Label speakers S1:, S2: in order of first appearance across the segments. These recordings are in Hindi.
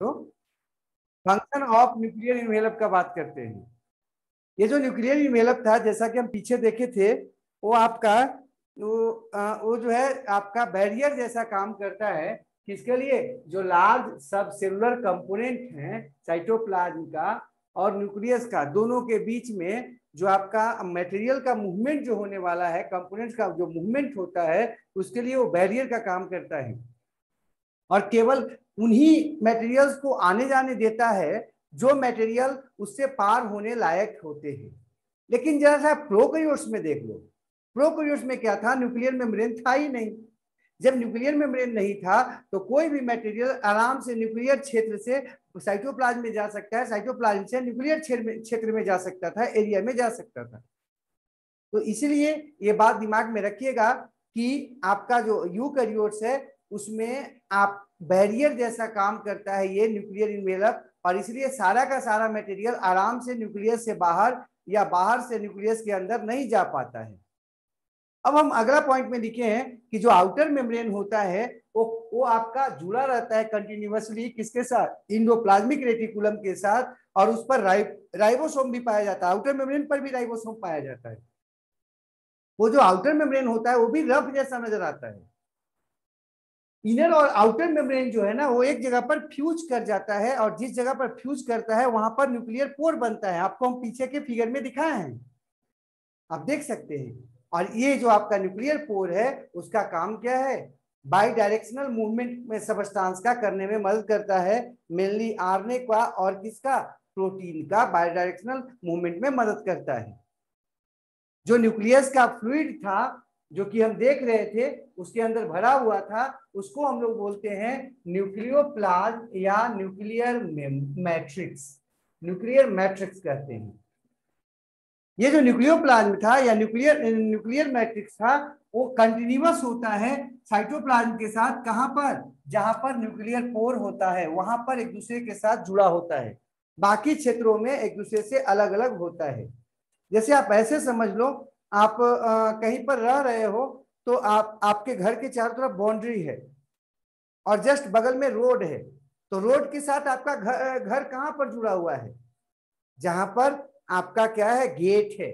S1: तो फंक्शन ऑफ न्यूक्लियर इन्वेलप का बात करते हैं। ये जो न्यूक्लियर इन्वेलप था, जैसा कि हम पीछे देखे थे, वो आपका वो जो है आपका बैरियर जैसा काम करता है। किसके लिए? जो लार्ज सब सेलुलर कंपोनेंट है साइटोप्लाज्म का और न्यूक्लियस का, दोनों के बीच में जो आपका मटेरियल का मूवमेंट जो होने वाला है, कंपोनेंट्स का जो मूवमेंट होता है, उसके लिए वो बैरियर का काम करता है। और केवल उन्हीं मटेरियल्स को आने जाने देता है जो मटेरियल उससे पार होने लायक होते हैं। लेकिन जरा सा प्रोकैरियोट्स में देख लो, प्रोकैरियोट्स में क्या था? न्यूक्लियर मेम्ब्रेन था ही नहीं। जब न्यूक्लियर मेम्ब्रेन नहीं था तो कोई भी मटेरियल आराम से न्यूक्लियर क्षेत्र से साइटोप्लाज्म में जा सकता है, साइटोप्लाज्म से न्यूक्लियर क्षेत्र में जा सकता था, एरिया में जा सकता था। तो इसलिए ये बात दिमाग में रखिएगा कि आपका जो यूकैरियोट्स है उसमें आप बैरियर जैसा काम करता है ये न्यूक्लियर इन्वेलप, और इसलिए सारा का सारा मटेरियल आराम से न्यूक्लियस से बाहर या बाहर से न्यूक्लियस के अंदर नहीं जा पाता है। अब हम अगला पॉइंट में लिखे हैं कि जो आउटर मेम्ब्रेन होता है वो आपका जुड़ा रहता है कंटिन्यूअसली किसके साथ? एंडोप्लाज्मिक रेटिकुलम के साथ, और उस पर राइबोसोम भी पाया जाता है। आउटर मेम्ब्रेन पर भी राइबोसोम पाया जाता है। वो जो आउटर मेम्ब्रेन होता है वो भी रफ जैसा नजर आता है। इनर और आउटर मेम्ब्रेन जो है ना, वो एक जगह पर फ्यूज कर जाता है, और जिस जगह पर फ्यूज करता है वहां पर न्यूक्लियर पोर बनता है। आपको हम पीछे के फिगर में दिखाए हैं, आप देख सकते हैं। और ये जो आपका न्यूक्लियर पोर है उसका काम क्या है? बाई डायरेक्शनल मूवमेंट में सबस्टांस का करने में मदद करता है, मेनली आरएनए का और किसका? प्रोटीन का बाई डायरेक्शनल मूवमेंट में मदद करता है। जो न्यूक्लियस का फ्लूइड था जो कि हम देख रहे थे उसके अंदर भरा हुआ था, उसको हम लोग बोलते हैं न्यूक्लियोप्लाज्म या न्यूक्लियर मैट्रिक्स, न्यूक्लियर मैट्रिक्स कहते हैं। ये जो न्यूक्लियोप्लाज्म था या न्यूक्लियर मैट्रिक्स था वो कंटिन्यूअस होता है साइटोप्लाज्म के साथ। कहां पर? जहां पर न्यूक्लियर पोर होता है वहां पर एक दूसरे के साथ जुड़ा होता है, बाकी क्षेत्रों में एक दूसरे से अलग अलग होता है। जैसे आप ऐसे समझ लो, आप कहीं पर रह रहे हो तो आपके घर के चारों तरफ बाउंड्री है और जस्ट बगल में रोड है, तो रोड के साथ आपका घर कहां पर जुड़ा हुआ है? जहां पर आपका क्या है? गेट है।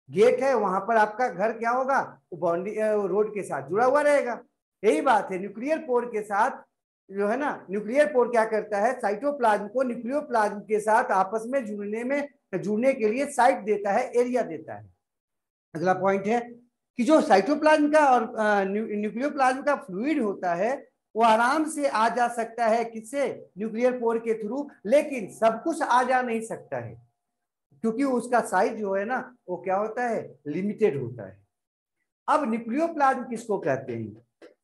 S1: गेट है वहां पर आपका घर क्या होगा? बाउंड्री रोड के साथ जुड़ा हुआ रहेगा। यही बात है न्यूक्लियर पोर के साथ जो है ना, न्यूक्लियर पोर क्या करता है? साइटोप्लाज्म को न्यूक्लियोप्लाज्म के साथ आपस में जुड़ने के लिए साइट देता है, एरिया देता है। अगला पॉइंट है कि जो साइटोप्लाज्म का और न्यूक्लियोप्लाज्म का फ्लूइड होता है वो आराम से आ जा सकता है किससे? न्यूक्लियर पोर के थ्रू, लेकिन सब कुछ आ जा नहीं सकता है क्योंकि उसका साइज जो है ना वो क्या होता है? लिमिटेड होता है। अब न्यूक्लियोप्लाज्म किसको कहते हैं?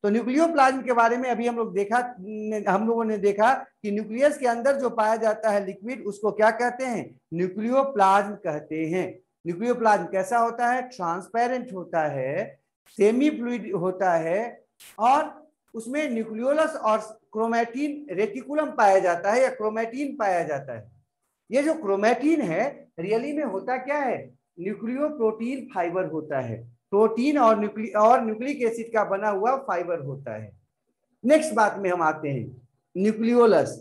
S1: तो न्यूक्लियोप्लाज्म के बारे में अभी हम लोगों ने देखा कि न्यूक्लियस के अंदर जो पाया जाता है लिक्विड उसको क्या कहते हैं? न्यूक्लियोप्लाज्म कहते हैं। न्यूक्लियोप्लाज्म कैसा होता है? ट्रांसपेरेंट होता है, सेमी फ्लूइड होता है, और उसमें न्यूक्लियोलस और क्रोमैटिन रेटिकुलम पाया जाता है या क्रोमैटिन पाया जाता है। ये जो क्रोमैटिन है रियली में होता क्या है? न्यूक्लियो प्रोटीन फाइबर होता है। प्रोटीन और न्यूक्लिक एसिड का बना हुआ फाइबर होता है। नेक्स्ट बात में हम आते हैं न्यूक्लियोलस।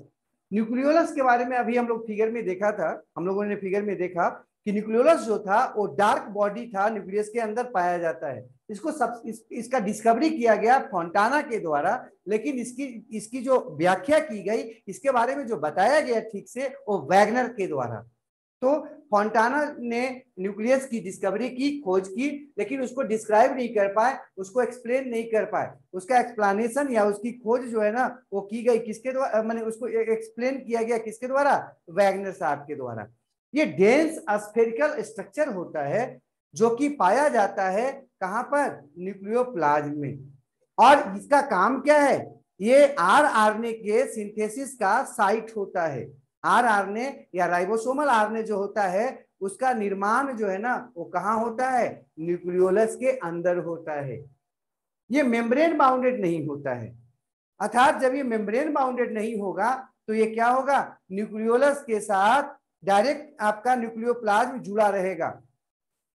S1: न्यूक्लियोलस के बारे में अभी हम लोग फिगर में देखा था, हम लोगों ने फिगर में देखा कि न्यूक्लियोलस जो था वो डार्क बॉडी था, न्यूक्लियस के अंदर पाया जाता है। इसका डिस्कवरी किया गया फोंटाना के द्वारा, लेकिन इसकी जो व्याख्या की गई, इसके बारे में जो बताया गया ठीक से, वो वैगनर के द्वारा। तो फोंटाना ने न्यूक्लियस की डिस्कवरी की, खोज की, लेकिन उसको डिस्क्राइब नहीं कर पाए, उसको एक्सप्लेन नहीं कर पाए। उसका एक्सप्लेनेशन या उसकी खोज जो है ना वो की गई किसके द्वारा? मैंने उसको एक्सप्लेन किया गया किसके द्वारा? वैगनर साहब के द्वारा। ये डेंस स्फेरिकल स्ट्रक्चर होता है जो कि पाया जाता है कहां पर? न्यूक्लियोप्लाज्म में। और इसका काम क्या है? ये आरएनए के सिंथेसिस का साइट होता है। आरएनए या राइबोसोमल आरएनए जो होता है उसका निर्माण जो है ना वो कहां होता है? न्यूक्लियोलस के अंदर होता है। ये मेम्ब्रेन बाउंडेड नहीं होता है, अर्थात जब ये मेम्ब्रेन बाउंडेड नहीं होगा तो ये क्या होगा? न्यूक्लियोलस के साथ डायरेक्ट आपका न्यूक्लियोप्लाज्म जुड़ा रहेगा।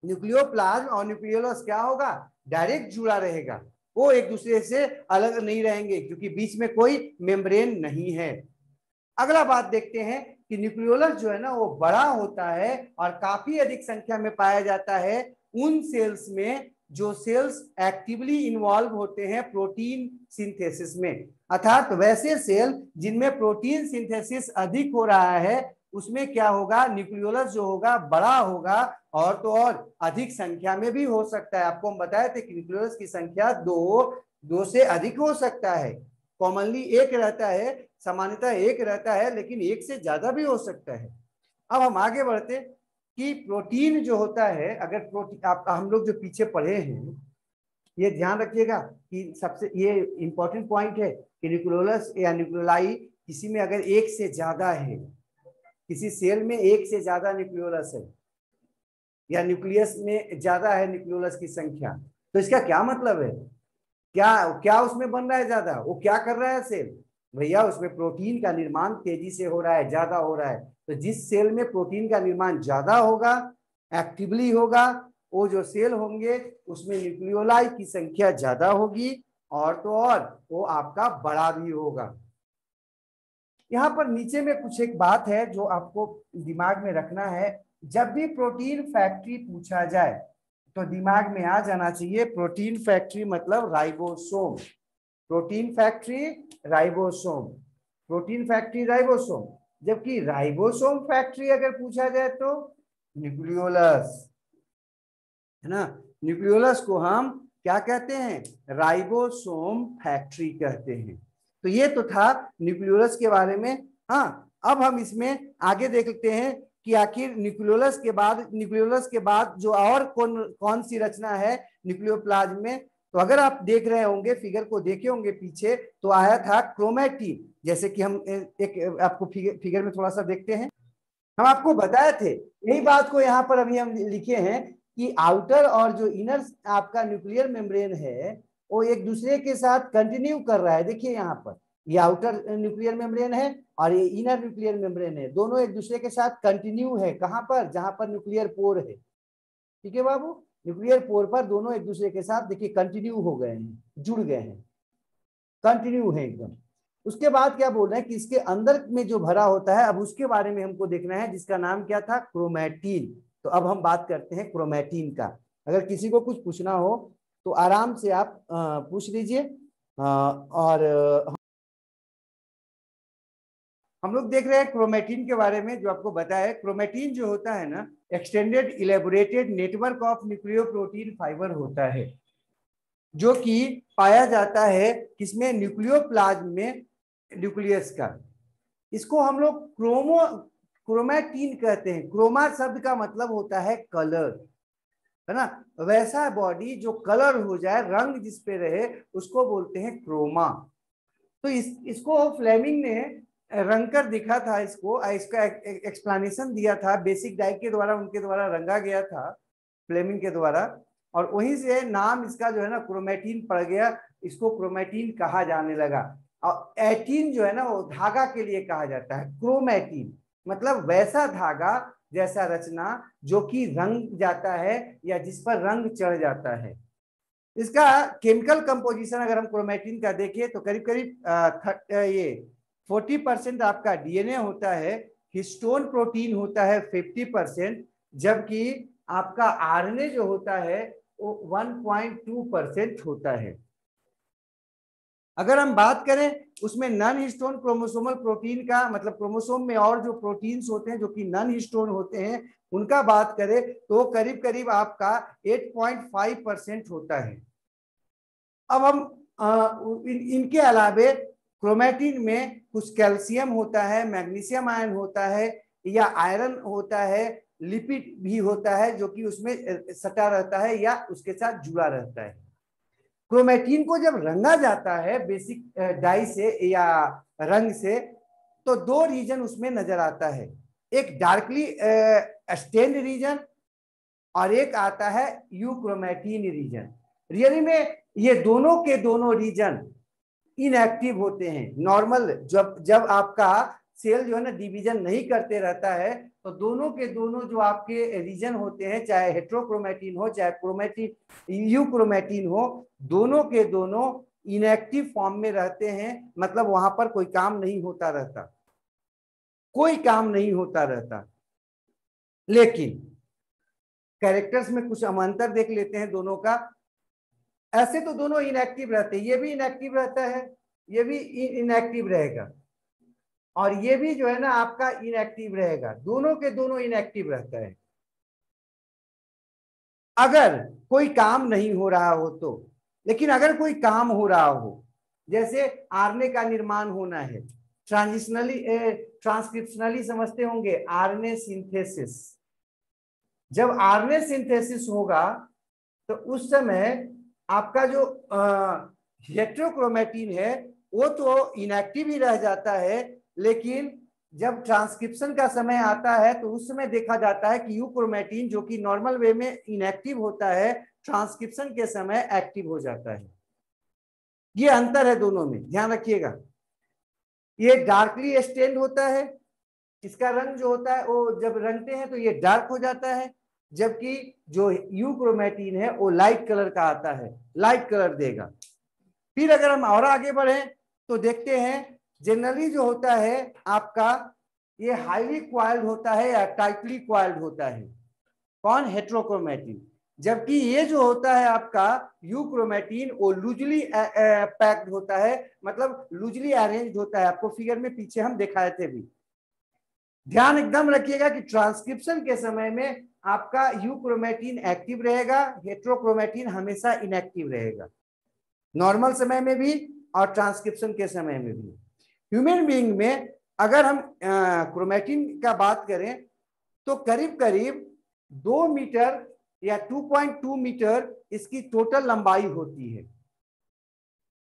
S1: न्यूक्लियोप्लाज्म और न्यूक्लियोलस क्या होगा? डायरेक्ट जुड़ा रहेगा, वो एक दूसरे से अलग नहीं रहेंगे क्योंकि बीच में कोई मेम्ब्रेन नहीं है। अगला बात देखते हैं कि न्यूक्लियोलस जो है ना वो बड़ा होता है और काफी अधिक संख्या में पाया जाता है उन सेल्स में जो सेल्स एक्टिवली इन्वॉल्व होते हैं प्रोटीन सिंथेसिस में। अर्थात वैसे सेल जिनमें प्रोटीन सिंथेसिस अधिक हो रहा है उसमें क्या होगा, न्यूक्लियोलस जो होगा बड़ा होगा और तो और अधिक संख्या में भी हो सकता है। आपको हम बताए थे कि न्यूक्लियोलस की संख्या दो से अधिक हो सकता है। कॉमनली एक रहता है, सामान्यतः एक रहता है, लेकिन एक से ज्यादा भी हो सकता है। अब हम आगे बढ़ते कि प्रोटीन जो होता है, अगर प्रोटीन आप हम लोग जो पीछे पढ़े हैं ये ध्यान रखिएगा कि सबसे ये इंपॉर्टेंट पॉइंट है कि न्यूक्लियोलस या न्यूक्लियोलाई किसी में अगर एक से ज्यादा है, किसी सेल में एक से ज्यादा न्यूक्लियोलस है या न्यूक्लियस में ज्यादा है न्यूक्लियोलस की संख्या, तो इसका क्या मतलब है, क्या क्या उसमें बन रहा है ज्यादा, वो क्या कर रहा है सेल, भैया उसमें प्रोटीन का निर्माण तेजी से हो रहा है, ज्यादा हो रहा है। तो जिस सेल में प्रोटीन का निर्माण ज्यादा होगा, एक्टिवली होगा, वो जो सेल होंगे उसमें न्यूक्लियोलाई की संख्या ज्यादा होगी और तो और वो आपका बड़ा भी होगा। यहाँ पर नीचे में कुछ एक बात है जो आपको दिमाग में रखना है। जब भी प्रोटीन फैक्ट्री पूछा जाए तो दिमाग में आ जाना चाहिए प्रोटीन फैक्ट्री मतलब ribosome. Protein factory ribosome, protein factory ribosome. जबकि राइबोसोम फैक्ट्री अगर पूछा जाए तो न्यूक्लियोलस, है ना। न्यूक्लियोलस को हम क्या कहते हैं, राइबोसोम फैक्ट्री कहते हैं। तो ये तो था न्यूक्लियोलस के बारे में। हाँ, अब हम इसमें आगे देखते हैं कि आखिर न्यूक्लियोलस के बाद जो और कौन सी रचना है न्यूक्लियोप्लाज्म में। तो अगर आप देख रहे होंगे, फिगर को देखे होंगे पीछे, तो आया था क्रोमैटिन। जैसे कि हम एक आपको फिगर में थोड़ा सा देखते हैं, हम आपको बताए थे यही बात को यहाँ पर अभी हम लिखे हैं कि आउटर और जो इनर आपका न्यूक्लियर मेम्ब्रेन है वो एक दूसरे के साथ कंटिन्यू कर रहा है। देखिए यहाँ पर ये आउटर न्यूक्लियर मेम्ब्रेन है और ये इनर न्यूक्लियर मेम्ब्रेन है, दोनों एक दूसरे के साथ कंटिन्यू है। कहाँ पर, जहां पर न्यूक्लियर पोर है, ठीक है बाबू, न्यूक्लियर पोर पर दोनों एक दूसरे के साथ देखिए कंटिन्यू हो गए हैं, जुड़ गए हैं, कंटिन्यू है एकदम। उसके बाद क्या बोल रहे हैं कि इसके अंदर में जो भरा होता है, अब उसके बारे में हमको देखना है, जिसका नाम क्या था, क्रोमैटिन। तो अब हम बात करते हैं क्रोमैटिन का। अगर किसी को कुछ पूछना हो तो आराम से आप पूछ लीजिए। और हम लोग देख रहे हैं क्रोमैटिन के बारे में। जो आपको बताया, क्रोमैटिन जो होता है ना, extended elaborated network of nucleoprotein fibre होता है, जो कि पाया जाता है किसमें, न्यूक्लियोप्लाज्म में, न्यूक्लियस का। इसको हम लोग क्रोमैटिन कहते हैं। क्रोमा शब्द का मतलब होता है कलर, है ना। वैसा बॉडी जो कलर हो जाए, रंग जिस पे रहे, उसको बोलते हैं क्रोमा। तो इसको फ्लेमिंग ने रंग कर दिखा था, इसका एक्सप्लेनेशन दिया था बेसिक डाइक के द्वारा, उनके द्वारा रंगा गया था फ्लेमिंग के द्वारा, और वहीं से नाम इसका जो है ना क्रोमैटिन पड़ गया, इसको क्रोमैटिन कहा जाने लगा। और एटीन जो है ना वो धागा के लिए कहा जाता है। क्रोमैटिन मतलब वैसा धागा, जैसा रचना जो कि रंग जाता है या जिस पर रंग चढ़ जाता है। इसका केमिकल कंपोजिशन अगर हम क्रोमैटिन का देखें तो करीब करीब ये 40% आपका डीएनए होता है, हिस्टोन प्रोटीन होता है 50%, जबकि आपका आरएनए जो होता है वो 1.2% होता है। अगर हम बात करें उसमें नॉन हिस्टोन क्रोमोसोमल प्रोटीन का, मतलब क्रोमोसोम में और जो प्रोटीन्स होते हैं जो कि नॉन हिस्टोन होते हैं, उनका बात करें तो करीब करीब आपका 8.5% होता है। अब हम इनके अलावे क्रोमैटिन में कुछ कैल्शियम होता है, मैग्नीशियम आयन होता है, या आयरन होता है, लिपिड भी होता है जो कि उसमें सटा रहता है या उसके साथ जुड़ा रहता है। क्रोमैटिन को जब रंगा जाता है बेसिक डाई से या रंग से, तो दो रीजन उसमें नजर आता है, एक डार्कली स्टेन्ड रीजन और एक आता है यूक्रोमैटिन रीजन। रियली में ये दोनों के दोनों रीजन इनएक्टिव होते हैं। नॉर्मल जब आपका सेल जो है ना डिवीजन नहीं करते रहता है, तो दोनों के दोनों जो आपके रीजन होते हैं, चाहे हेट्रोक्रोमैटिन हो चाहे क्रोमैटिन यूक्रोमैटिन हो, दोनों के दोनों इनएक्टिव फॉर्म में रहते हैं, मतलब वहां पर कोई काम नहीं होता रहता। कोई काम नहीं होता रहता। लेकिन कैरेक्टर्स में कुछ हम अंतर देख लेते हैं दोनों का। ऐसे तो दोनों इनएक्टिव रहते हैं, ये भी इनएक्टिव रहता है, ये भी इनएक्टिव रहेगा, और ये भी जो है ना आपका इनएक्टिव रहेगा, दोनों के दोनों इनएक्टिव रहता है अगर कोई काम नहीं हो रहा हो तो। लेकिन अगर कोई काम हो रहा हो, जैसे आरएनए का निर्माण होना है, ट्रांसक्रिप्शनली समझते होंगे, आरएनए सिंथेसिस। जब आरएनए सिंथेसिस होगा तो उस समय आपका जो हेट्रोक्रोमेटिन है वो तो इनएक्टिव ही रह जाता है, लेकिन जब ट्रांसक्रिप्शन का समय आता है तो उस समय देखा जाता है कि यूक्रोमेटिन जो कि नॉर्मल वे में इनएक्टिव होता है, ट्रांसक्रिप्शन के समय एक्टिव हो जाता है। ये अंतर है दोनों में, ध्यान रखिएगा। ये डार्कली स्टेन्ड होता है, इसका रंग जो होता है वो जब रंगते हैं तो ये डार्क हो जाता है, जबकि जो यूक्रोमेटिन है वो लाइट कलर का आता है, लाइट कलर देगा। फिर अगर हम और आगे बढ़े तो देखते हैं जनरली जो होता है आपका ये हाईली क्वाइल्ड होता है या टाइटली क्वाइल्ड होता है, कौन? हेट्रोक्रोमेटिन। जबकि ये जो होता है आपका यूक्रोमेटिन वो लूजली पैक्ड होता है, मतलब लूजली अरेंज्ड होता है। आपको फिगर में पीछे हम दिखाए थे भी। ध्यान एकदम रखिएगा कि ट्रांसक्रिप्शन के समय में आपका यूक्रोमेटिन एक्टिव रहेगा, हेट्रोक्रोमेटिन हमेशा इनएक्टिव रहेगा, नॉर्मल समय में भी और ट्रांसक्रिप्शन के समय में भी। ह्यूमन बीइंग में अगर हम क्रोमेटिन का बात करें तो करीब करीब 2 मीटर या 2.2 मीटर इसकी टोटल लंबाई होती है,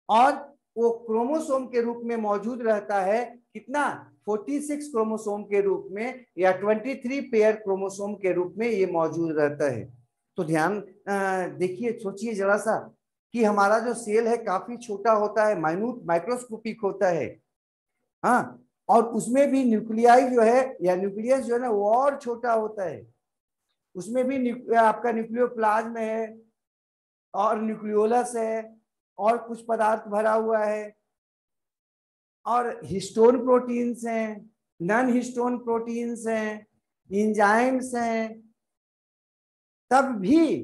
S1: और वो क्रोमोसोम के रूप में मौजूद रहता है कितना? 46 क्रोमोसोम के रूप में या 23 पेयर क्रोमोसोम के रूप में ये मौजूद रहता है। तो ध्यान देखिए, सोचिए जरा सा कि हमारा जो सेल है काफी छोटा होता है, माइन्यूट माइक्रोस्कोपिक होता है, हाँ, और उसमें भी न्यूक्लियाई जो है या न्यूक्लियस जो है ना वो और छोटा होता है। उसमें भी आपका न्यूक्लियोप्लाज्म है और न्यूक्लियोलस है और कुछ पदार्थ भरा हुआ है, और हिस्टोन प्रोटीन्स हैं, नॉन हिस्टोन प्रोटीन्स हैं, एंजाइम्स हैं। तब भी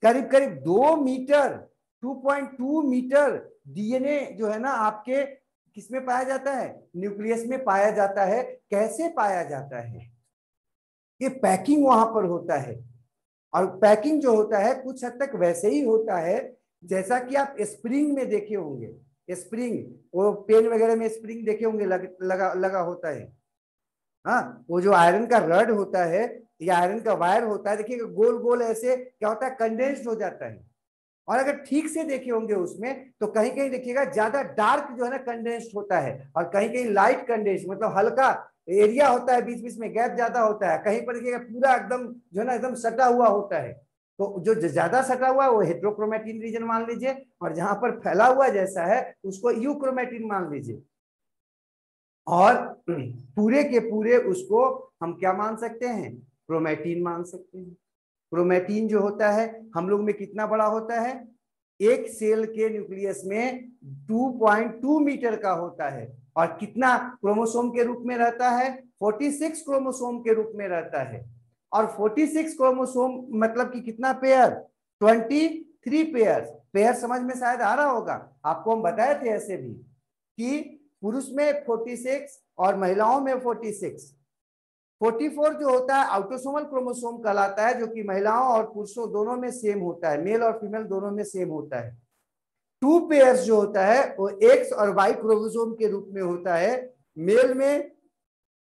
S1: करीब करीब 2 मीटर 2.2 मीटर डीएनए जो है ना आपके किसमें पाया जाता है? न्यूक्लियस में पाया जाता है। कैसे पाया जाता है? ये पैकिंग वहां पर होता है, और पैकिंग जो होता है कुछ हद तक वैसे ही होता है जैसा कि आप स्प्रिंग में देखे होंगे। स्प्रिंग, वो पेन वगैरह में स्प्रिंग देखे होंगे, लगा होता है, हाँ, वो जो आयरन का रड होता है या आयरन का वायर होता है, देखिए गोल गोल ऐसे क्या होता है? कंडेंस्ड हो जाता है। और अगर ठीक से देखे होंगे उसमें तो कहीं कहीं देखिएगा ज्यादा डार्क जो है ना कंडेंस्ड होता है, और कहीं कहीं लाइट कंडेंस्ड, मतलब हल्का एरिया होता है, बीच बीच में गैप ज्यादा होता है। कहीं पर देखिएगा पूरा एकदम जो है ना एकदम सटा हुआ होता है। तो जो ज्यादा सटा हुआ है वो हेट्रोक्रोमेटिन रीजन मान लीजिए, और जहां पर फैला हुआ जैसा है उसको यूक्रोमेटिन मान लीजिए, और पूरे के पूरे उसको हम क्या मान सकते हैं? क्रोमेटिन मान सकते हैं। क्रोमेटिन जो होता है हम लोग में कितना बड़ा होता है? एक सेल के न्यूक्लियस में 2.2 मीटर का होता है, और कितना क्रोमोसोम के रूप में रहता है? 46 क्रोमोसोम के रूप में रहता है। और 46 क्रोमोसोम मतलब कि कितना पेयर? 23 पेयर। पेयर समझ में शायद आ रहा होगा, आपको हम बताए थे ऐसे भी कि पुरुष में 46 और महिलाओं में 46। 44 जो होता है ऑटोसोमल क्रोमोसोम कहलाता है, जो कि महिलाओं और पुरुषों दोनों में सेम होता है, मेल और फीमेल दोनों में सेम होता है। 2 पेयर्स जो होता है वो एक्स और वाई क्रोमोसोम के रूप में होता है, मेल में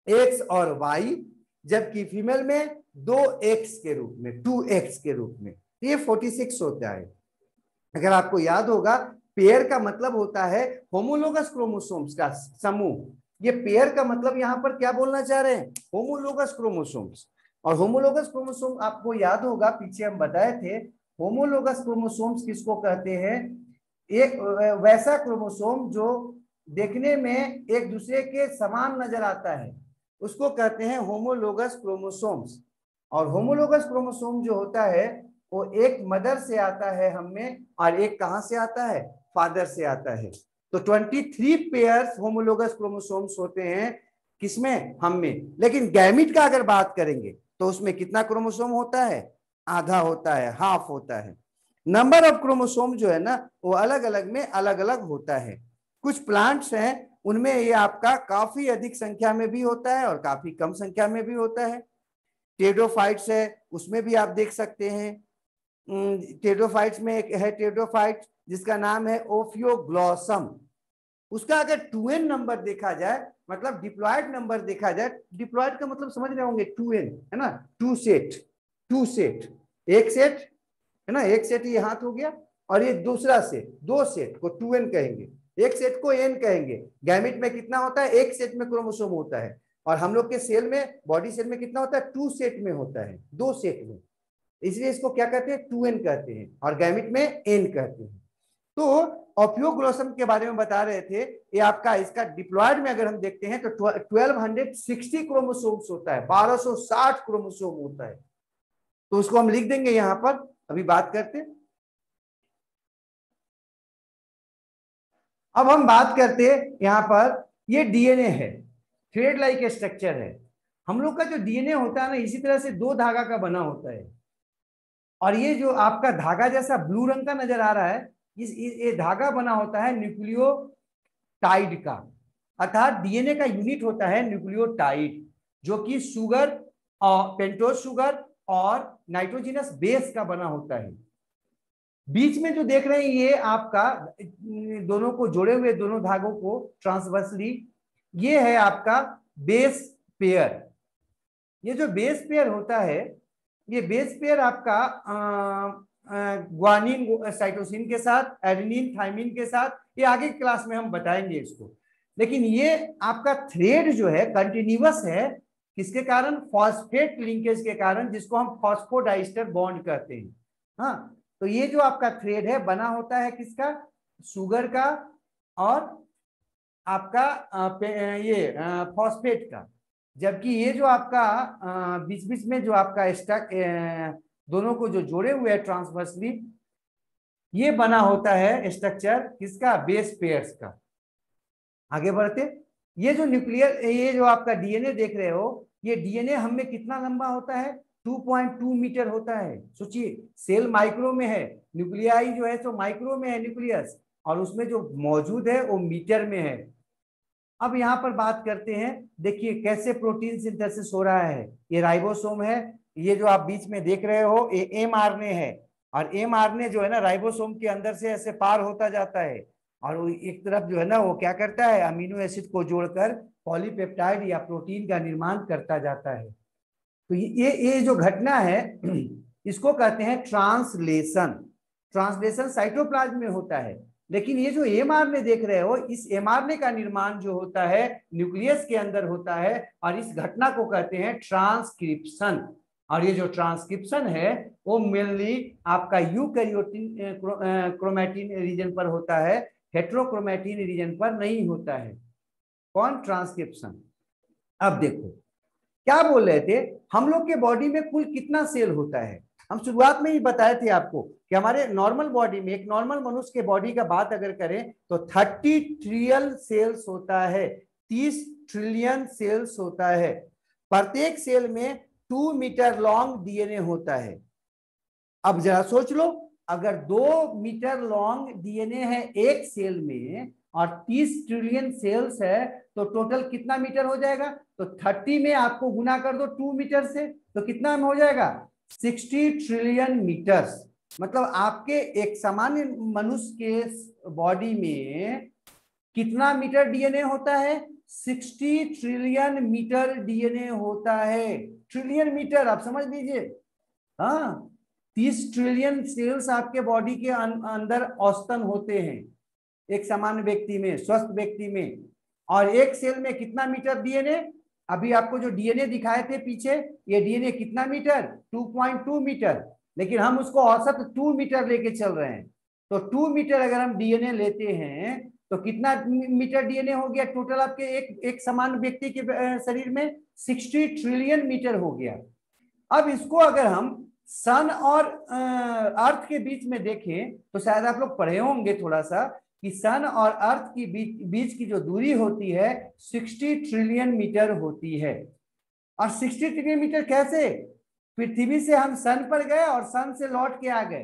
S1: एक्स और वाई, जबकि फीमेल में 2x के रूप में, 2x के रूप में। ये 46 होता है। अगर आपको याद होगा, पेयर का मतलब होता है होमोलोगस क्रोमोसोम्स का समूह। ये पेयर का मतलब यहाँ पर क्या बोलना चाह रहे हैं? Homologous chromosomes. और होमोलोगस क्रोमोसोम आपको याद होगा पीछे हम बताए थे, होमोलोगस क्रोमोसोम्स किसको कहते हैं? एक वैसा क्रोमोसोम जो देखने में एक दूसरे के समान नजर आता है उसको कहते हैं होमोलोगस क्रोमोसोम्स। और होमोलोगस क्रोमोसोम जो होता है वो एक मदर से आता है हम में, और एक कहां से आता है? फादर से आता है। तो 23 पेयर्स होमोलोगस क्रोमोसोम्स होते हैं। किसमें, हम में। लेकिन गैमिट का अगर बात करेंगे तो उसमें कितना क्रोमोसोम होता है, आधा होता है, हाफ होता है। नंबर ऑफ क्रोमोसोम जो है ना वो अलग अलग में अलग अलग होता है। कुछ प्लांट्स हैं उनमें ये आपका काफी अधिक संख्या में भी होता है और काफी कम संख्या में भी होता है। टेडोफाइट्स है उसमें भी आप देख सकते हैं। टेडोफाइट्स में एक है टेडोफाइट जिसका नाम है ओफियोग्लॉसम। उसका अगर 2n नंबर देखा जाए, मतलब डिप्लॉयड नंबर देखा जाए, डिप्लॉयड का मतलब समझ रहे होंगे 2n है ना, 2 सेट, 2 सेट, एक सेट है ना, एक सेट ये हाथ हो गया और ये दूसरा सेट, 2 सेट को 2n कहेंगे, एक सेट को n कहेंगे। गैमिट में कितना होता है, एक सेट में क्रोमोसोम होता है। और हम लोग के सेल में, बॉडी सेल में कितना होता है, 2 सेट में होता है, 2 सेट में। इसलिए इसको क्या कहते हैं, 2n कहते हैं और गैमिट में n कहते हैं। तो ओफियोग्लॉसम के बारे में बता रहे थे, ये आपका इसका डिप्लॉयड में अगर हम देखते हैं तो 1260 क्रोमोसोम्स होता है, 1260 क्रोमोसोम होता है। तो उसको हम लिख देंगे यहां पर, अभी बात करते हैं। अब हम बात करते हैं यहां पर, ये डीएनए है, थ्रेड लाइक स्ट्रक्चर है। हम लोग का जो डीएनए होता है ना, इसी तरह से 2 धागा का बना होता है। और ये जो आपका धागा जैसा ब्लू रंग का नजर आ रहा है, ये धागा बना होता है न्यूक्लियोटाइड का, अर्थात डीएनए का यूनिट होता है न्यूक्लियोटाइड, जो कि शुगर और पेंटोज शुगर और नाइट्रोजनस बेस का बना होता है। बीच में जो देख रहे हैं ये आपका दोनों को जोड़े हुए दोनों धागों को ट्रांसवर्सली, ये है आपका बेस पेयर। ये जो बेस पेयर होता है, ये बेस पेयर आपका ग्वानिन साइटोसिन के साथ, एडेनिन थाइमिन के साथ, ये आगे क्लास में हम बताएंगे इसको। लेकिन ये आपका थ्रेड जो है कंटिन्यूअस है, किसके कारण, फॉस्फेट लिंकेज के कारण, जिसको हम फॉस्फोडाइस्टर बॉन्ड कहते हैं। हाँ, तो ये जो आपका थ्रेड है बना होता है किसका, शुगर का और आपका ये फॉस्फेट का। जबकि ये जो आपका बीच बीच में जो आपका स्टक दोनों को जो जोड़े हुए हैं ट्रांसवर्सली, ये बना होता है स्ट्रक्चर किसका, बेस पेयर्स का। आगे बढ़ते, ये जो न्यूक्लियर, ये जो आपका डीएनए देख रहे हो, ये डीएनए हम में कितना लंबा होता है, 2.2 मीटर होता है। सोचिए, सेल माइक्रो में है, न्यूक्लियाई जो है तो माइक्रो में है न्यूक्लियस, और उसमें जो मौजूद है वो मीटर में है। अब यहाँ पर बात करते हैं, देखिए कैसे प्रोटीन सिंथेसिस हो रहा है। ये राइबोसोम है, ये जो आप बीच में देख रहे हो ये एमआरएनए है, और एमआरएनए जो है ना राइबोसोम के अंदर से ऐसे पार होता जाता है, और वो एक तरफ जो है ना वो क्या करता है, अमीनो एसिड को जोड़कर पॉलीपेप्टाइड या प्रोटीन का निर्माण करता जाता है। तो ये जो घटना है इसको कहते हैं ट्रांसलेशन। ट्रांसलेशन साइटोप्लाज्म में होता है, लेकिन ये जो एमआरएनए देख रहे हो, इस एमआरएनए का निर्माण जो होता है न्यूक्लियस के अंदर होता है, और इस घटना को कहते हैं ट्रांसक्रिप्शन। और ये जो ट्रांसक्रिप्शन है वो मेनली आपका यूकैरियोटिन क्रोमैटिन रीजन पर होता है, हेट्रोक्रोमैटिन रीजन पर नहीं होता है। कौन, ट्रांसक्रिप्शन। अब देखो क्या बोल रहे थे, हम लोग के बॉडी में कुल कितना सेल होता है। हम शुरुआत में ही बताए थे आपको कि हमारे नॉर्मल बॉडी में, एक नॉर्मल मनुष्य के बॉडी का बात अगर करें तो 30 ट्रिलियन सेल्स होता है, 30 ट्रिलियन सेल्स होता है। प्रत्येक सेल में 2 मीटर लॉन्ग डीएनए होता है। अब जरा सोच लो, अगर 2 मीटर लॉन्ग डीएनए है एक सेल में और 30 ट्रिलियन सेल्स है, तो टोटल कितना मीटर हो जाएगा, तो 30 में आपको गुना कर दो 2 मीटर से, तो कितना में हो जाएगा, 60 ट्रिलियन मीटर्स। मतलब आपके एक सामान्य मनुष्य के बॉडी में कितना मीटर डीएनए होता है, 60 ट्रिलियन मीटर डीएनए होता है। ट्रिलियन मीटर आप समझ लीजिए। हाँ, 30 ट्रिलियन सेल्स आपके बॉडी के अंदर औसतन होते हैं एक सामान्य व्यक्ति में, स्वस्थ व्यक्ति में। और एक सेल में कितना मीटर डीएनए, अभी आपको जो डीएनए दिखाए थे पीछे, ये डीएनए कितना मीटर, 2.2 मीटर, लेकिन हम उसको औसत 2 मीटर लेके चल रहे हैं। तो 2 मीटर अगर हम डीएनए लेते हैं तो कितना मीटर डीएनए हो गया टोटल आपके एक सामान्य व्यक्ति के शरीर में, 60 ट्रिलियन मीटर हो गया। अब इसको अगर हम सन और अर्थ के बीच में देखें तो शायद आप लोग पढ़े होंगे थोड़ा सा कि सन और अर्थ की बीच की जो दूरी होती है 60 ट्रिलियन मीटर होती है। और 60 ट्रिलियन मीटर कैसे? पृथ्वी से हम सन पर गए और सन से लौट के आ गए,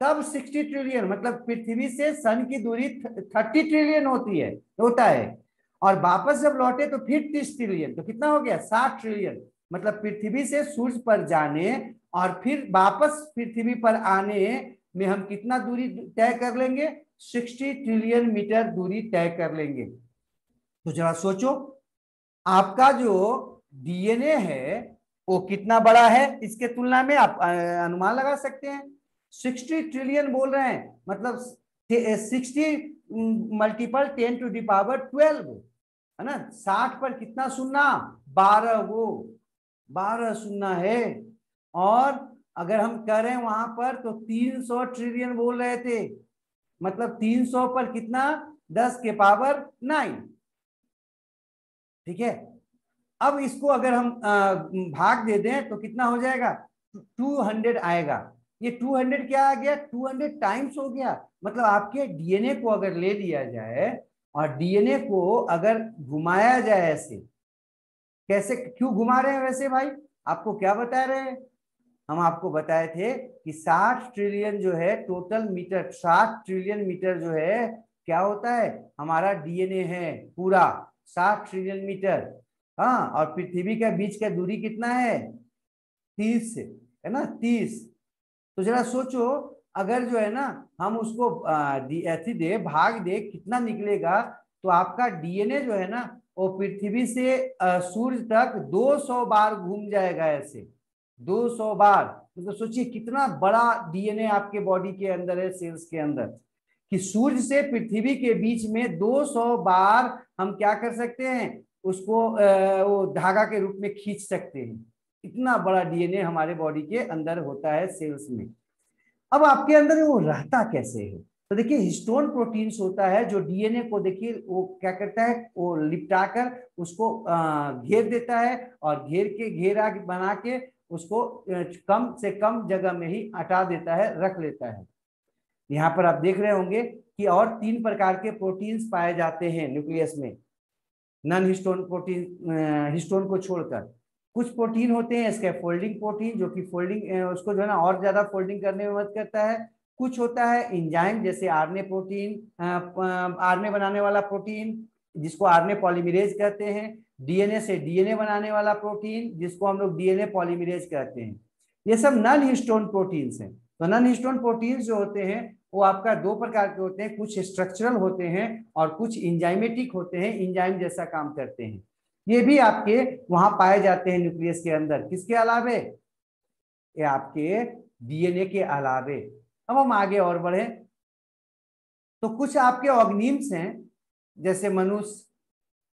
S1: तब 60 ट्रिलियन, मतलब पृथ्वी से सन की दूरी 30 ट्रिलियन होता है। और वापस जब लौटे तो फिर 30 ट्रिलियन, तो कितना हो गया? 60 ट्रिलियन। मतलब पृथ्वी से सूर्य पर जाने और फिर वापस पृथ्वी पर आने में हम कितना दूरी तय कर लेंगे? 60 ट्रिलियन मीटर दूरी तय कर लेंगे। तो जरा सोचो, आपका जो डीएनए है वो कितना बड़ा है इसके तुलना में, आप अनुमान लगा सकते हैं। 60 ट्रिलियन बोल रहे हैं, मतलब 60 मल्टीपल 10 टू द पावर 12 है ना। 60 पर कितना शून्य? 12 वो 12 शून्य है। और अगर हम कह रहे हैं वहां पर तो 300 ट्रिलियन बोल रहे थे, मतलब 300 पर कितना? 10 के पावर 9। ठीक है, अब इसको अगर हम भाग दे दें तो कितना हो जाएगा? 200 आएगा। ये 200 क्या आ गया? 200 टाइम्स हो गया। मतलब आपके डीएनए को अगर ले लिया जाए और डीएनए को अगर घुमाया जाए ऐसे, कैसे क्यों घुमा रहे हैं वैसे भाई? आपको क्या बता रहे हैं? हम आपको बताए थे कि 60 ट्रिलियन जो है टोटल मीटर, 60 ट्रिलियन मीटर जो है क्या होता है? हमारा डीएनए है पूरा 60 ट्रिलियन मीटर। हाँ, और पृथ्वी के बीच का दूरी कितना है? 30 है ना, 30। तो जरा सोचो, अगर जो है ना हम उसको ऐसी दे भाग दे कितना निकलेगा, तो आपका डीएनए जो है ना वो पृथ्वी से सूर्य तक 200 बार घूम जाएगा ऐसे, 200 बार। मतलब तो सोचिए कितना बड़ा डीएनए आपके बॉडी के अंदर है, सेल्स के अंदर, कि सूर्य से पृथ्वी के बीच में 200 बार हम क्या कर सकते हैं? उसको वो धागा के रूप में खींच सकते हैं। इतना बड़ा डीएनए हमारे बॉडी के अंदर होता है, सेल्स में। अब आपके अंदर वो रहता कैसे है? तो देखिए, हिस्टोन प्रोटीन्स होता है जो डीएनए को, देखिए वो क्या करता है, वो लिपटाकर उसको घेर देता है और घेर के घेरा बना के उसको कम से कम जगह में ही हटा देता है, रख लेता है। यहाँ पर आप देख रहे होंगे कि और 3 प्रकार के प्रोटीन्स पाए जाते हैं न्यूक्लियस में, नॉन हिस्टोन प्रोटीन, हिस्टोन को छोड़कर। कुछ प्रोटीन होते हैं स्कैफोल्डिंग प्रोटीन, जो कि फोल्डिंग उसको जो है ना और ज्यादा फोल्डिंग करने में मदद करता है। कुछ होता है एंजाइम, जैसे आरएनए प्रोटीन, आरएनए बनाने वाला प्रोटीन जिसको आरएनए पॉलीमरेज कहते हैं। डीएनए से डीएनए बनाने वाला प्रोटीन जिसको हम लोग डीएनए पॉलीमरेज कहते हैं। ये सब नॉन हिस्टोन प्रोटीन्स हैं। तो नॉन हिस्टोन प्रोटीन्स जो होते हैं वो आपका 2 प्रकार के होते हैं, कुछ स्ट्रक्चरल होते हैं और कुछ इंजाइमेटिक होते हैं, इंजाइम जैसा काम करते हैं। ये भी आपके वहां पाए जाते हैं न्यूक्लियस के अंदर। किसके अलावे? ये आपके डीएनए के अलावे। अब हम आगे और बढ़े तो कुछ आपके ऑर्गेनिम्स हैं, जैसे मनुष्य,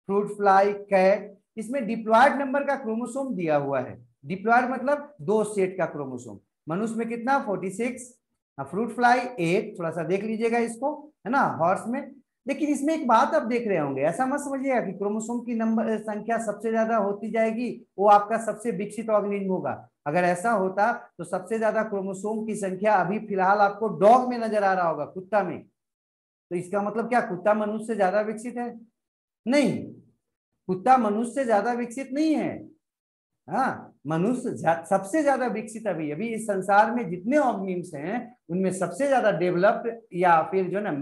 S1: फ्रूट फ्लाई, कैट। इसमें डिप्लॉयड नंबर का क्रोमोसोम दिया हुआ है। डिप्लॉयड मतलब 2 सेट का क्रोमोसोम। मनुष्य में कितना? 46। फ्रूट फ्लाई 8, थोड़ा सा देख लीजिएगा इसको, है ना, हॉर्स में। लेकिन इसमें एक बात आप देख रहे होंगे, ऐसा मत समझिएगा कि क्रोमोसोम की नंबर संख्या सबसे ज्यादा होती जाएगी वो आपका सबसे विकसित ऑर्गेनिज्म होगा। अगर ऐसा होता तो सबसे ज्यादा क्रोमोसोम की संख्या अभी फिलहाल आपको डॉग में नजर आ रहा होगा, कुत्ता में। तो इसका मतलब क्या कुत्ता मनुष्य से ज्यादा विकसित है? नहीं, कुत्ता मनुष्य से ज्यादा विकसित नहीं है। हाँ, मनुष्य सबसे ज्यादा विकसित। अभी अभी इस संसार में जितने ऑर्गेनिम्स हैं उनमें सबसे ज्यादा डेवलप्ड या फिर जो ना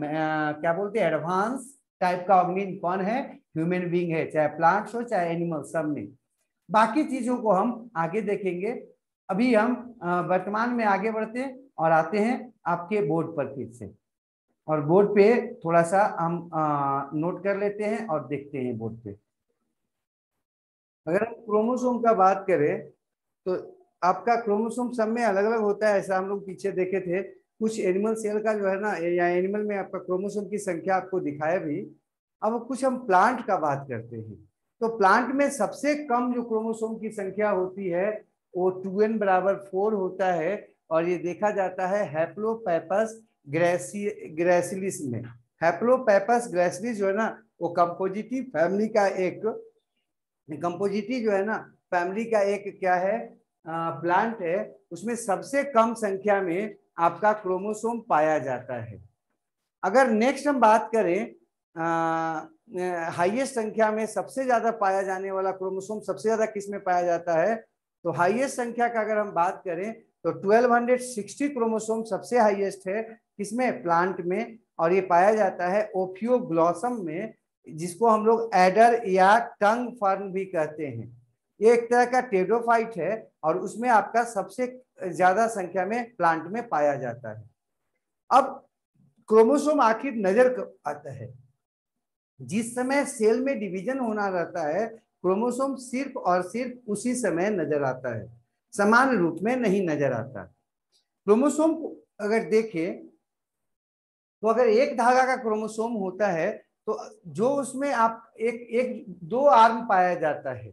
S1: क्या बोलते हैं, एडवांस टाइप का ऑर्गेनिज्म कौन है? ह्यूमन बीइंग है, चाहे प्लांट्स हो चाहे एनिमल, सब में। बाकी चीजों को हम आगे देखेंगे। अभी हम वर्तमान में आगे बढ़ते हैं और आते हैं आपके बोर्ड पर फिर से, और बोर्ड पे थोड़ा सा हम नोट कर लेते हैं और देखते हैं बोर्ड पे। अगर हम क्रोमोसोम का बात करें तो आपका क्रोमोसोम सब में अलग अलग होता है, ऐसा हम लोग पीछे देखे थे। कुछ एनिमल सेल का जो है ना, या एनिमल में आपका क्रोमोसोम की संख्या आपको दिखाया भी। अब कुछ हम प्लांट का बात करते हैं। तो प्लांट में सबसे कम जो क्रोमोसोम की संख्या होती है वो 2n बराबर 4 होता है, और ये देखा जाता है हैप्लोपेपस ग्रैसिलिस में। हैप्लोपेपस ग्रैसिलिस जो है ना वो कंपोजिटिव फैमिली का एक, कंपोजिटी जो है ना फैमिली का एक क्या है, प्लांट है। उसमें सबसे कम संख्या में आपका क्रोमोसोम पाया जाता है। अगर नेक्स्ट हम बात करें हाईएस्ट संख्या में सबसे ज्यादा पाया जाने वाला क्रोमोसोम सबसे ज्यादा किस में पाया जाता है, तो हाईएस्ट संख्या का अगर हम बात करें तो 1260 क्रोमोसोम सबसे हाईएस्ट है किसमें, प्लांट में, और ये पाया जाता है ओफियोग्लॉसम में, जिसको हम लोग एडर या टंग फर्न भी कहते हैं। ये एक तरह का टेडोफाइट है और उसमें आपका सबसे ज्यादा संख्या में प्लांट में पाया जाता है। अब क्रोमोसोम आखिर नजर कब आता है, जिस समय सेल में डिवीजन होना रहता है क्रोमोसोम सिर्फ और सिर्फ उसी समय नजर आता है, समान रूप में नहीं नजर आता। क्रोमोसोम को अगर देखें तो अगर एक धागा का क्रोमोसोम होता है तो जो उसमें आप एक दो आर्म पाया जाता है,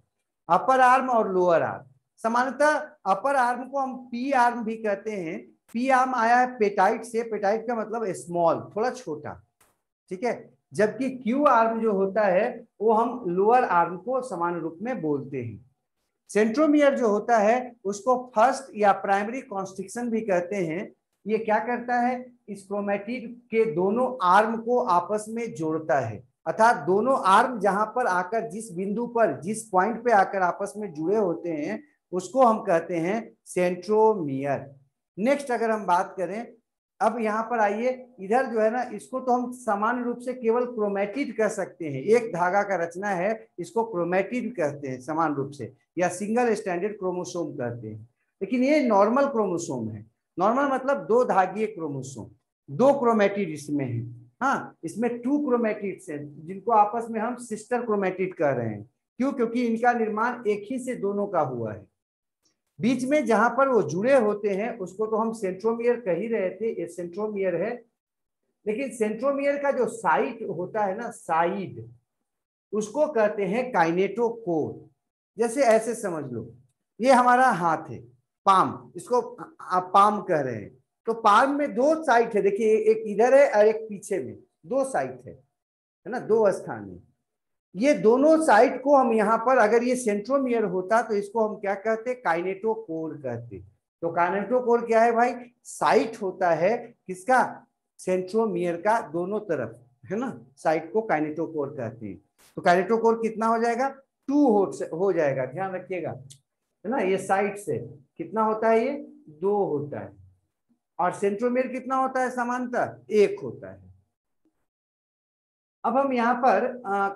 S1: अपर आर्म और लोअर आर्म। सामान्यतः अपर आर्म को हम पी आर्म भी कहते हैं। पी आर्म आया है पेटाइट से, पेटाइट का मतलब स्मॉल, थोड़ा छोटा, ठीक है। जबकि क्यू आर्म जो होता है वो हम लोअर आर्म को समान रूप में बोलते हैं। सेंट्रोमियर जो होता है उसको फर्स्ट या प्राइमरी कॉन्स्ट्रिक्शन भी कहते हैं। ये क्या करता है, इस क्रोमैटिड के दोनों आर्म को आपस में जोड़ता है, अर्थात दोनों आर्म जहां पर आकर जिस बिंदु पर जिस पॉइंट पे आकर आपस में जुड़े होते हैं उसको हम कहते हैं सेंट्रोमियर। नेक्स्ट अगर हम बात करें, अब यहाँ पर आइए, इधर जो है ना इसको तो हम सामान्य रूप से केवल क्रोमैटिड कह सकते हैं, एक धागा का रचना है इसको क्रोमैटिड कहते हैं समान रूप से, या सिंगल स्टैंडर्ड क्रोमोसोम कहते हैं। लेकिन ये नॉर्मल क्रोमोसोम है। नॉर्मल मतलब दो धागीय क्रोमोसोम, दो क्रोमैटिड इसमें है। हाँ, इसमें 2 क्रोमैटिड्स हैं जिनको आपस में हम सिस्टर क्रोमैटिड कह रहे हैं। क्यों? क्योंकि इनका निर्माण एक ही से दोनों का हुआ है। बीच में जहां पर वो जुड़े होते हैं उसको तो हम सेंट्रोमियर कह ही रहे थे, ये सेंट्रोमियर है। लेकिन सेंट्रोमियर का जो साइड होता है ना, साइड, उसको कहते हैं काइनेटोकोर। जैसे ऐसे समझ लो, ये हमारा हाथ है, पाम, इसको आप पाम कह रहे हैं, तो पाम में दो साइड है, देखिए एक इधर है और एक पीछे में, दो साइड है ना, दो स्थान है। ये दोनों साइड को हम यहाँ पर, अगर ये सेंट्रोमियर होता तो इसको हम क्या कहते, काइनेटोकोर कहते। तो काइनेटोकोर क्या है भाई, साइट होता है किसका, सेंट्रोमियर का, दोनों तरफ है ना, साइट को काइनेटोकोर कहते हैं। तो काइनेटोकोर कितना हो जाएगा, 2 हो जाएगा, ध्यान रखिएगा, है ना। ये साइड से कितना होता है, ये 2 होता है, और सेंट्रोमियर कितना होता है, समांतर 1 होता है। अब हम यहाँ पर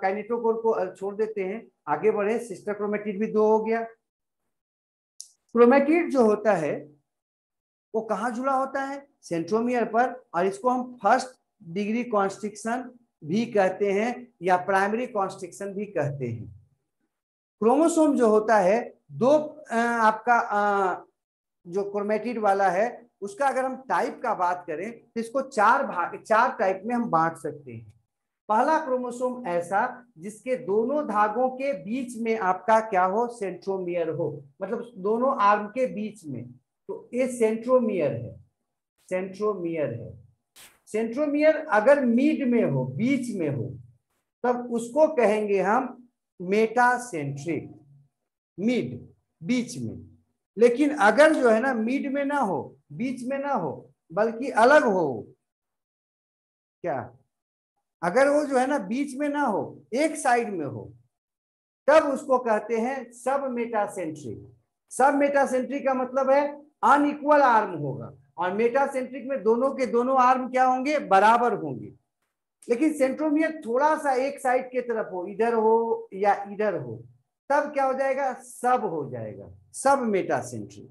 S1: काइनेटोकोर को छोड़ देते हैं, आगे बढ़े। सिस्टर क्रोमैटिड भी 2 हो गया। क्रोमैटिड जो होता है वो कहाँ जुड़ा होता है, सेंट्रोमियर पर, और इसको हम फर्स्ट डिग्री कॉन्स्ट्रिक्शन भी कहते हैं या प्राइमरी कॉन्स्ट्रिक्शन भी कहते हैं। क्रोमोसोम जो होता है दो आपका जो क्रोमैटिड वाला है उसका अगर हम टाइप का बात करें तो इसको 4 टाइप में हम बांट सकते हैं। पहला क्रोमोसोम ऐसा जिसके दोनों धागों के बीच में आपका क्या हो, सेंट्रोमियर हो, मतलब दोनों आर्म के बीच में, तो ये सेंट्रोमियर है, सेंट्रोमियर है। सेंट्रोमियर अगर मिड में हो, बीच में हो, तब उसको कहेंगे हम मेटासेंट्रिक, मिड, बीच में। लेकिन अगर जो है ना मिड में ना हो, बीच में ना हो, बल्कि अलग हो, क्या, अगर वो जो है ना बीच में ना हो, एक साइड में हो, तब उसको कहते हैं सब मेटासेंट्रिक। सब मेटासेंट्रिक का मतलब है अनइक्वल आर्म होगा, और मेटासेंट्रिक में दोनों के दोनों आर्म क्या होंगे, बराबर होंगे। लेकिन सेंट्रोमियर थोड़ा सा एक साइड के तरफ हो, इधर हो या इधर हो, तब क्या हो जाएगा, सब हो जाएगा, सब मेटासेंट्रिक।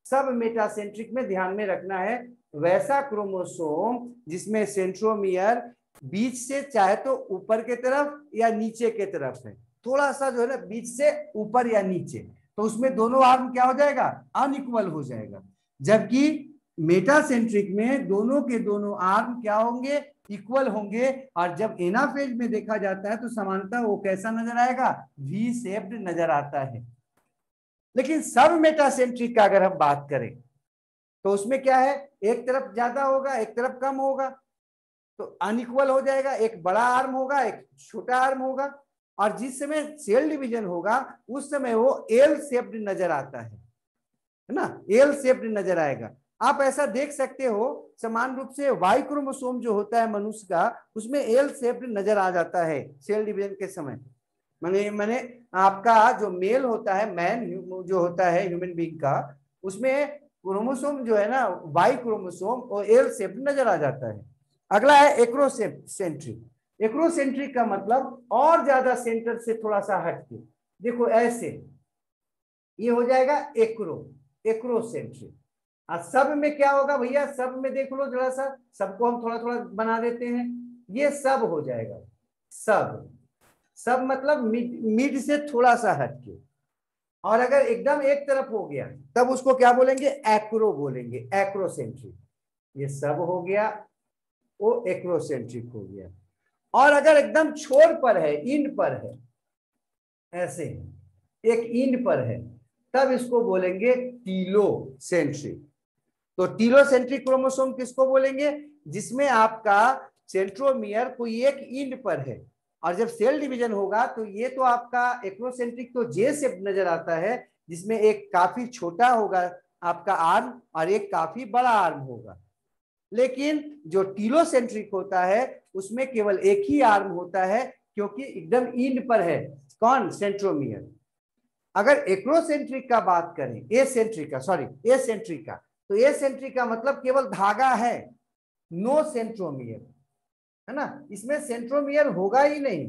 S1: सब मेटासेंट्रिक में ध्यान में रखना है वैसा क्रोमोसोम जिसमें सेंट्रोमियर बीच से चाहे तो ऊपर के तरफ या नीचे के तरफ है, थोड़ा सा जो है ना बीच से ऊपर या नीचे, तो उसमें दोनों आर्म क्या हो जाएगा, अनइक्वल हो जाएगा। जबकि मेटासेंट्रिक में दोनों के दोनों आर्म क्या होंगे, इक्वल होंगे। और जब एनाफेज में देखा जाता है तो समानता वो कैसा नजर आएगा, वी शेप्ड नजर आता है। लेकिन सब मेटासेंट्रिक का अगर हम बात करें तो उसमें क्या है, एक तरफ ज्यादा होगा, एक तरफ कम होगा, तो अनइक्वल हो जाएगा, एक बड़ा आर्म होगा, एक छोटा आर्म होगा। और जिस समय सेल डिवीजन होगा उस समय वो एल शेप्ड नजर आता है ना, एल शेप्ड नजर आएगा। आप ऐसा देख सकते हो समान रूप से वाई क्रोमोसोम जो होता है मनुष्य का, उसमें एल शेप नजर आ जाता है सेल डिवीजन के समय। मैंने आपका जो मेल होता है, मैन जो होता है ह्यूमन बीइंग का, उसमें क्रोमोसोम जो है ना वाई क्रोमोसोम और एल शेप नजर आ जाता है। अगला है एक्रोसेंट्रिक। एक्रोसेंट्रिक का मतलब और ज्यादा सेंटर से थोड़ा सा हटके, देखो ऐसे, ये हो जाएगा एक्रोसेंट्रिक। सब में क्या होगा भैया, सब में देख लो जरा सा, सबको हम थोड़ा थोड़ा बना देते हैं, ये सब हो जाएगा। सब सब मतलब मिड से थोड़ा सा हटके। और अगर एकदम एक तरफ हो गया तब उसको क्या बोलेंगे, एक्रो बोलेंगे, एक्रोसेंट्रिक। ये सब हो गया, वो एक्रोसेंट्रिक हो गया। और अगर एकदम छोर पर है, इंड पर है, ऐसे एक इंड पर है, तब इसको बोलेंगे टीलोसेंट्रिक। तो टीलोसेंट्रिक क्रोमोसोम किसको बोलेंगे, जिसमें आपका सेंट्रोमियर कोई एक इंड पर है। और जब सेल डिवीजन होगा तो ये तो आपका एक्रोसेंट्रिक तो जे शेप नजर आता है, जिसमें एक काफी छोटा होगा आपका आर्म और एक काफी बड़ा आर्म होगा। लेकिन जो टीलोसेंट्रिक होता है उसमें केवल एक ही आर्म होता है, क्योंकि एकदम इंड पर है कौन, सेंट्रोमियर। अगर एक्रोसेंट्रिक का बात करें, एसेंट्रिक का, सॉरी एसेंट्रिक का, तो एसेंट्रिक का मतलब केवल धागा है, नो सेंट्रोमियर, है ना, इसमें सेंट्रोमियर होगा ही नहीं।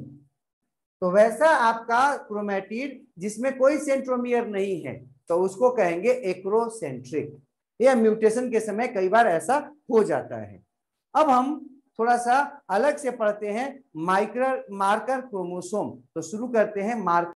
S1: तो वैसा आपका क्रोमैटिड जिसमें कोई सेंट्रोमियर नहीं है, तो उसको कहेंगे एक्रोसेंट्रिक। यह म्यूटेशन के समय कई बार ऐसा हो जाता है। अब हम थोड़ा सा अलग से पढ़ते हैं मार्कर क्रोमोसोम। तो शुरू करते हैं मार्कर